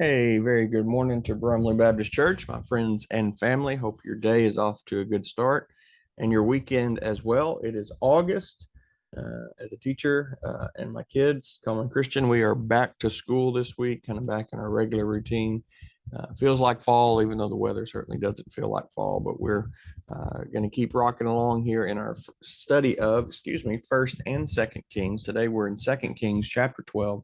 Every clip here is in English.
Hey, very good morning to Brumley Baptist Church, my friends and family. Hope your day is off to a good start and your weekend as well. It is August. As a teacher and my kids, Common Christian, we are back to school this week, kind of back in our regular routine. Feels like fall, even though the weather certainly doesn't feel like fall, but we're going to keep rocking along here in our study of, First and Second Kings. Today we're in Second Kings chapter 12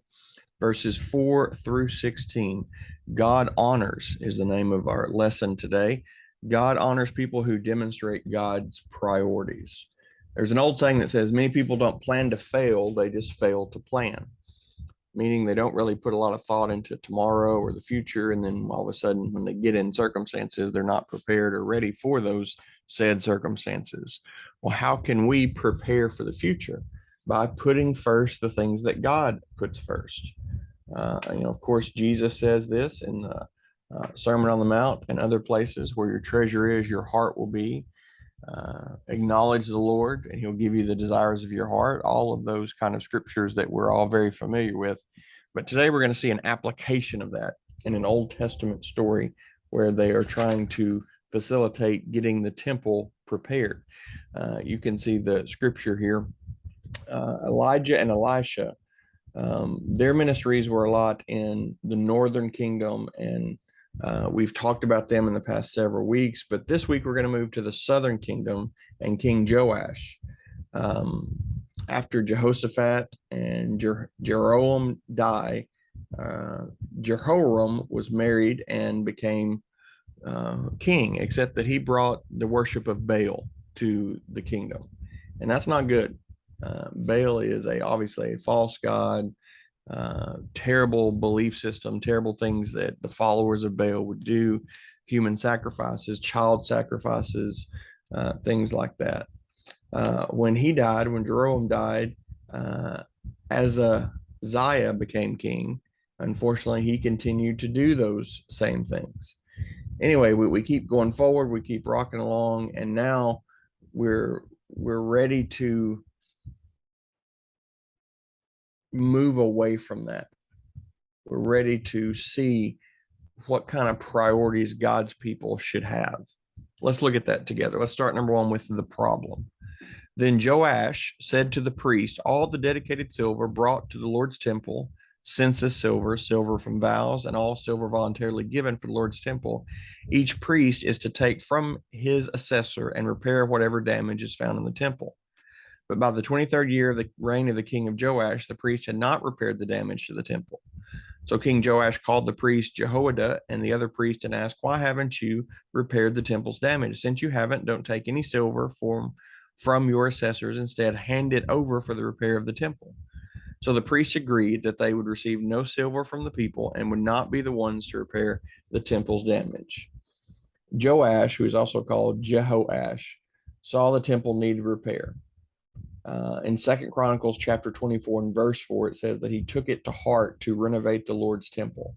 verses 4 through 16. God honors is the name of our lesson today. God honors people who demonstrate God's priorities. There's an old saying that says many people don't plan to fail, they just fail to plan, meaning they don't really put a lot of thought into tomorrow or the future. And then all of a sudden, when they get in circumstances, they're not prepared or ready for those said circumstances. Well, how can we prepare for the future? By putting first the things that God puts first. Of course, Jesus says this in the Sermon on the Mount and other places where your treasure is, your heart will be. Acknowledge the Lord and he'll give you the desires of your heart. All of those kind of scriptures that we're all very familiar with. But today we're going to see an application of that in an Old Testament story where they are trying to facilitate getting the temple prepared. You can see the scripture here. Elijah and Elisha, their ministries were a lot in the northern kingdom, and we've talked about them in the past several weeks. But this week we're going to move to the southern kingdom and King Joash. Um, After Jehoshaphat and Jehoram die, Jehoram was married and became king, except that he brought the worship of Baal to the kingdom, and that's not good. Baal is obviously a false god, terrible belief system, terrible things that the followers of Baal would do, human sacrifices, child sacrifices, things like that. When he died, when Jeroboam died, Ahaziah became king. Unfortunately, he continued to do those same things. Anyway, we keep going forward, we keep rocking along, and now we're ready to move away from that. We're ready to see what kind of priorities God's people should have. Let's look at that together. Let's start number one with the problem. Then Joash said to the priest, all the dedicated silver brought to the Lord's temple, census silver, silver from vows, and all silver voluntarily given for the Lord's temple, each priest is to take from his assessor and repair whatever damage is found in the temple. But by the 23rd year of the reign of the king of Joash, the priest had not repaired the damage to the temple. So King Joash called the priest Jehoiada and the other priest and asked, why haven't you repaired the temple's damage? Since you haven't, don't take any silver from your assessors. Instead, hand it over for the repair of the temple. So the priests agreed that they would receive no silver from the people and would not be the ones to repair the temple's damage. Joash, who is also called Jehoash, saw the temple needed repair. In Second Chronicles chapter 24 and verse 4, it says that he took it to heart to renovate the Lord's temple.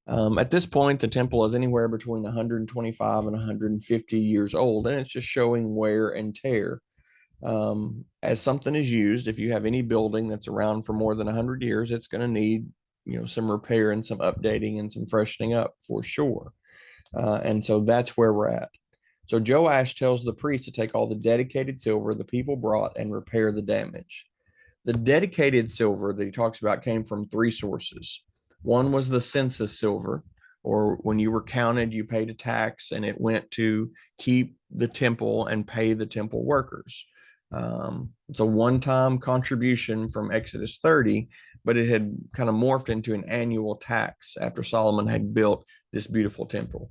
At this point, the temple is anywhere between 125 and 150 years old, and it's just showing wear and tear. As something is used, if you have any building that's around for more than 100 years, it's going to need, some repair and some updating and some freshening up for sure. And so that's where we're at. So Joash tells the priest to take all the dedicated silver the people brought and repair the damage. The dedicated silver that he talks about came from three sources. One was the census silver, or when you were counted, you paid a tax and it went to keep the temple and pay the temple workers. It's a one-time contribution from Exodus 30, but it had kind of morphed into an annual tax after Solomon had built this beautiful temple.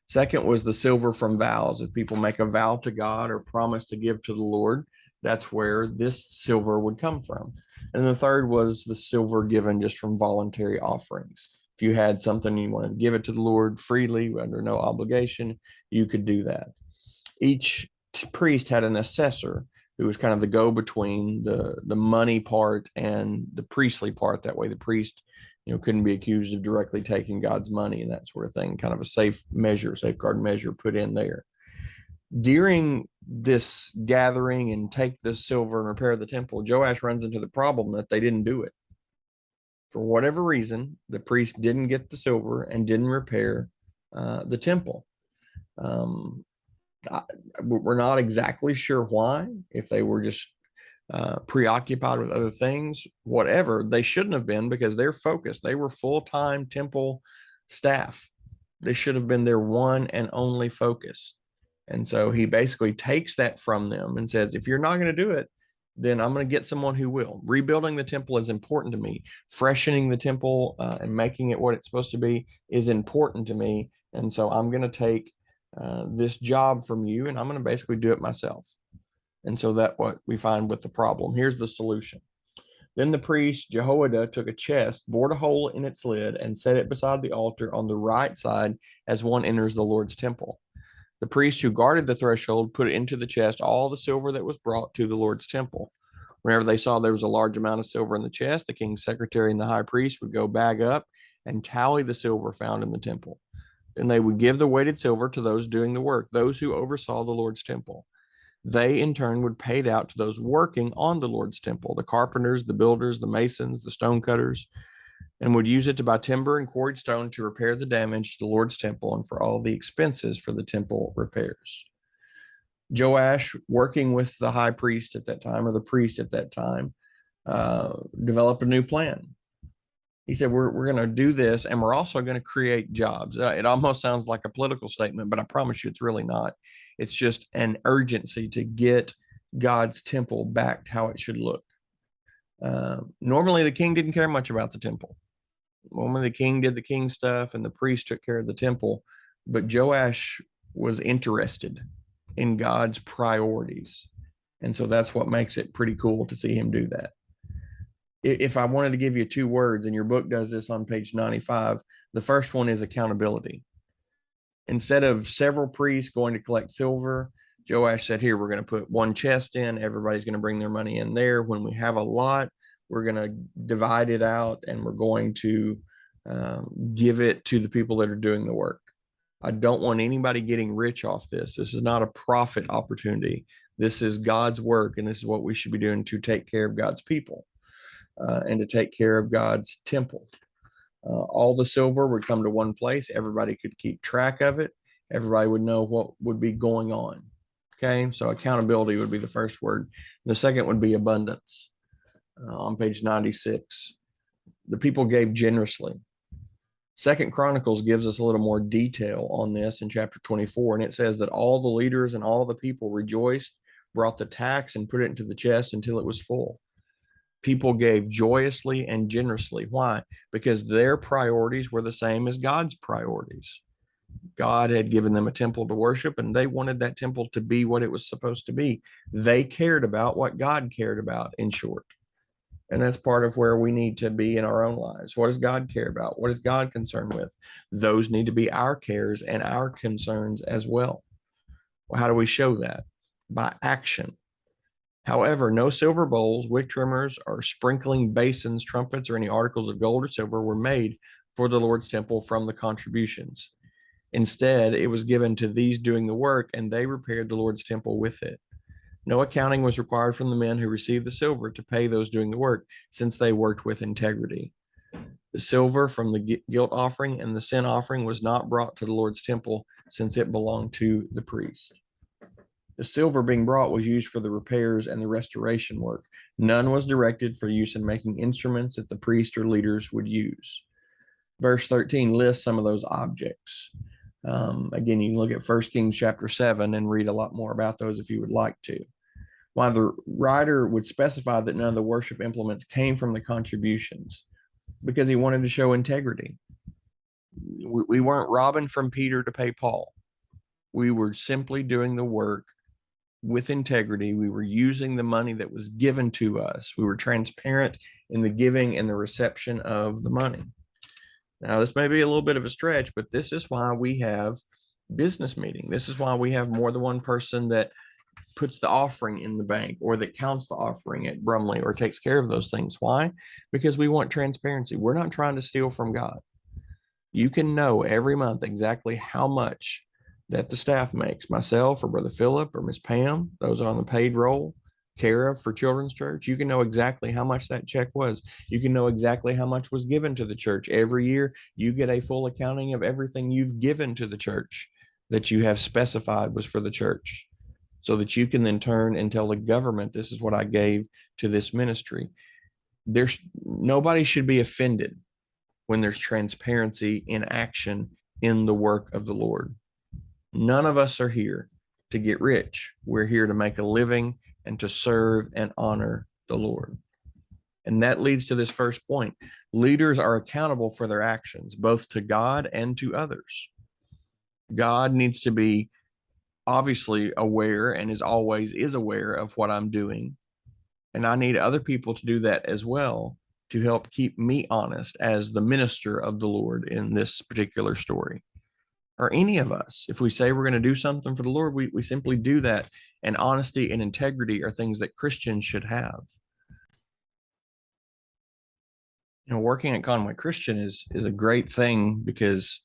Second was the silver from vows. If people make a vow to God or promise to give to the Lord, that's where this silver would come from. And the third was the silver given just from voluntary offerings. If you had something you wanted to give it to the Lord freely under no obligation, you could do that. Each priest had an assessor who was kind of the go-between the money part and the priestly part. That way the priest couldn't be accused of directly taking God's money and that sort of thing. Kind of a safeguard measure put in there. During this gathering and take the silver and repair the temple, Joash runs into the problem that they didn't do it. For whatever reason, the priest didn't get the silver and didn't repair the temple. Um, we're not exactly sure why, if they were just preoccupied with other things, whatever. They shouldn't have been, because they're focused. They were full-time temple staff. They should have been their one and only focus. And so he basically takes that from them and says, if you're not going to do it, then I'm going to get someone who will. Rebuilding the temple is important to me. Freshening the temple and making it what it's supposed to be is important to me. And so I'm going to take this job from you, and I'm going to basically do it myself. And so that's what we find with the problem. Here's the solution. Then the priest Jehoiada took a chest, bored a hole in its lid, and set it beside the altar on the right side as one enters the Lord's temple. The priest who guarded the threshold put into the chest all the silver that was brought to the Lord's temple. Whenever they saw there was a large amount of silver in the chest, the king's secretary and the high priest would go bag up and tally the silver found in the temple. Then they would give the weighted silver to those doing the work, those who oversaw the Lord's temple. They in turn would pay it out to those working on the Lord's temple, the carpenters, the builders, the masons, the stonecutters, and would use it to buy timber and quarried stone to repair the damage to the Lord's temple and for all the expenses for the temple repairs. Joash, working with the high priest at that time, or the priest at that time, developed a new plan. He said, we're going to do this, and we're also going to create jobs. It almost sounds like a political statement, but I promise you it's really not. It's just an urgency to get God's temple back to how it should look. Normally, the king didn't care much about the temple. Normally, the king did the king stuff, and the priest took care of the temple. But Joash was interested in God's priorities. And so that's what makes it pretty cool to see him do that. If I wanted to give you 2 words, and your book does this on page 95, the first one is accountability. Instead of several priests going to collect silver, Joash said, here, we're going to put one chest in. Everybody's going to bring their money in there. When we have a lot, we're going to divide it out, and we're going to give it to the people that are doing the work. I don't want anybody getting rich off this. This is not a profit opportunity. This is God's work, and this is what we should be doing to take care of God's people and to take care of God's temple. All the silver would come to one place. Everybody could keep track of it. Everybody would know what would be going on. Okay, so accountability would be the first word. The second would be abundance. On page 96, the people gave generously. Second Chronicles gives us a little more detail on this in chapter 24, and it says that all the leaders and all the people rejoiced, brought the tax, and put it into the chest until it was full. People gave joyously and generously. Why? Because their priorities were the same as God's priorities. God had given them a temple to worship, and they wanted that temple to be what it was supposed to be. They cared about what God cared about, in short. And that's part of where we need to be in our own lives. What does God care about? What is God concerned with? Those need to be our cares and our concerns as well. Well, how do we show that? By action. However, no silver bowls, wick trimmers, or sprinkling basins, trumpets, or any articles of gold or silver were made for the Lord's temple from the contributions. Instead, it was given to these doing the work, and they repaired the Lord's temple with it. No accounting was required from the men who received the silver to pay those doing the work, since they worked with integrity. The silver from the guilt offering and the sin offering was not brought to the Lord's temple, since it belonged to the priest. The silver being brought was used for the repairs and the restoration work. None was directed for use in making instruments that the priest or leaders would use. Verse 13 lists some of those objects. Again, you can look at 1 Kings chapter 7 and read a lot more about those if you would like to. While the writer would specify that none of the worship implements came from the contributions, because he wanted to show integrity. We weren't robbing from Peter to pay Paul. We were simply doing the work with integrity. We were using the money that was given to us. We were transparent in the giving and the reception of the money. Now, this may be a little bit of a stretch, but this is why we have business meeting. This is why we have more than one person that puts the offering in the bank, or that counts the offering at Brumley, or takes care of those things. Why? Because we want transparency. We're not trying to steal from God. You can know every month exactly how much that the staff makes. Myself, or Brother Philip, or Miss Pam, those are on the paid roll, care of for Children's Church, you can know exactly how much that check was. You can know exactly how much was given to the church. Every year, you get a full accounting of everything you've given to the church that you have specified was for the church, so that you can then turn and tell the government, this is what I gave to this ministry. There's nobody should be offended when there's transparency in action in the work of the Lord. None of us are here to get rich. We're here to make a living and to serve and honor the Lord. And that leads to this first point. Leaders are accountable for their actions, both to God and to others. God needs to be obviously aware, and is always aware of what I'm doing. And I need other people to do that as well, to help keep me honest as the minister of the Lord in this particular story. Or any of us, if we say we're going to do something for the Lord, we simply do that. And honesty and integrity are things that Christians should have. Working at Conway Christian is a great thing, because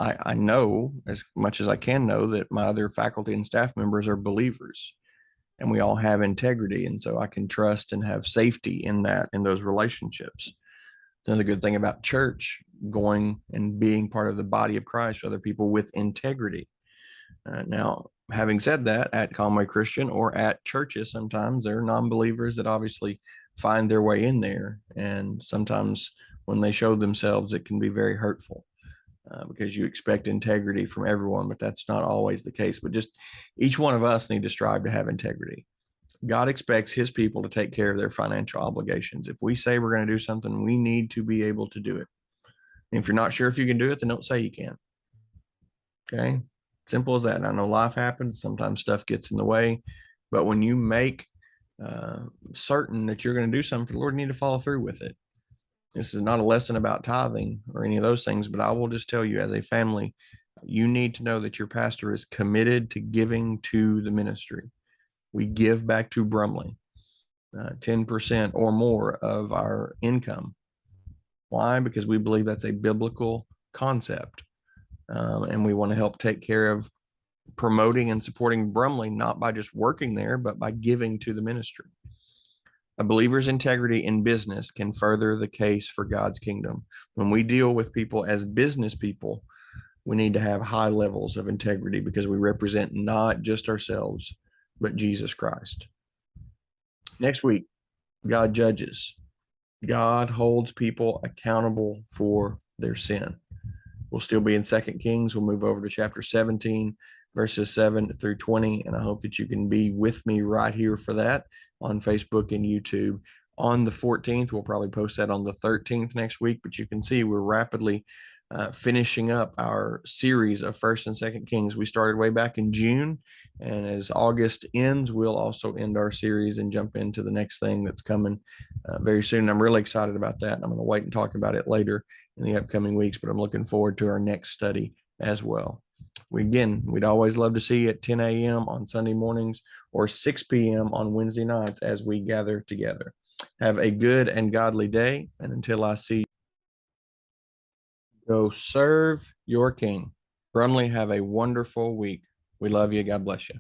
I know, as much as I can know, that my other faculty and staff members are believers, and we all have integrity. And so I can trust and have safety in that, in those relationships. Another good thing about church, going and being part of the body of Christ, other people with integrity. Now, having said that, at Conway Christian or at churches, sometimes there are non-believers that obviously find their way in there. And sometimes when they show themselves, it can be very hurtful, because you expect integrity from everyone, but that's not always the case. But just each one of us need to strive to have integrity. God expects his people to take care of their financial obligations. If we say we're going to do something, we need to be able to do it. And if you're not sure if you can do it, then don't say you can. Okay. Simple as that. And I know life happens. Sometimes stuff gets in the way, but when you make certain that you're going to do something for the Lord, you need to follow through with it. This is not a lesson about tithing or any of those things, but I will just tell you, as a family, you need to know that your pastor is committed to giving to the ministry. We give back to Brumley 10% or more of our income. Why? Because we believe that's a biblical concept. And we want to help take care of promoting and supporting Brumley, not by just working there, but by giving to the ministry. A believer's integrity in business can further the case for God's kingdom. When we deal with people as business people, we need to have high levels of integrity, because we represent not just ourselves, but Jesus Christ. Next week, God judges. God holds people accountable for their sin. We'll still be in 2 Kings. We'll move over to chapter 17, verses 7 through 20. And I hope that you can be with me right here for that on Facebook and YouTube. On the 14th, we'll probably post that on the 13th next week, but you can see we're rapidly finishing up our series of 1st and 2nd Kings. We started way back in June, and as August ends, we'll also end our series and jump into the next thing that's coming very soon. I'm really excited about that. I'm going to wait and talk about it later in the upcoming weeks, but I'm looking forward to our next study as well. We'd always love to see you at 10 a.m. on Sunday mornings or 6 p.m. on Wednesday nights as we gather together. Have a good and godly day, and until I see you, go serve your King. Brumley, have a wonderful week. We love you. God bless you.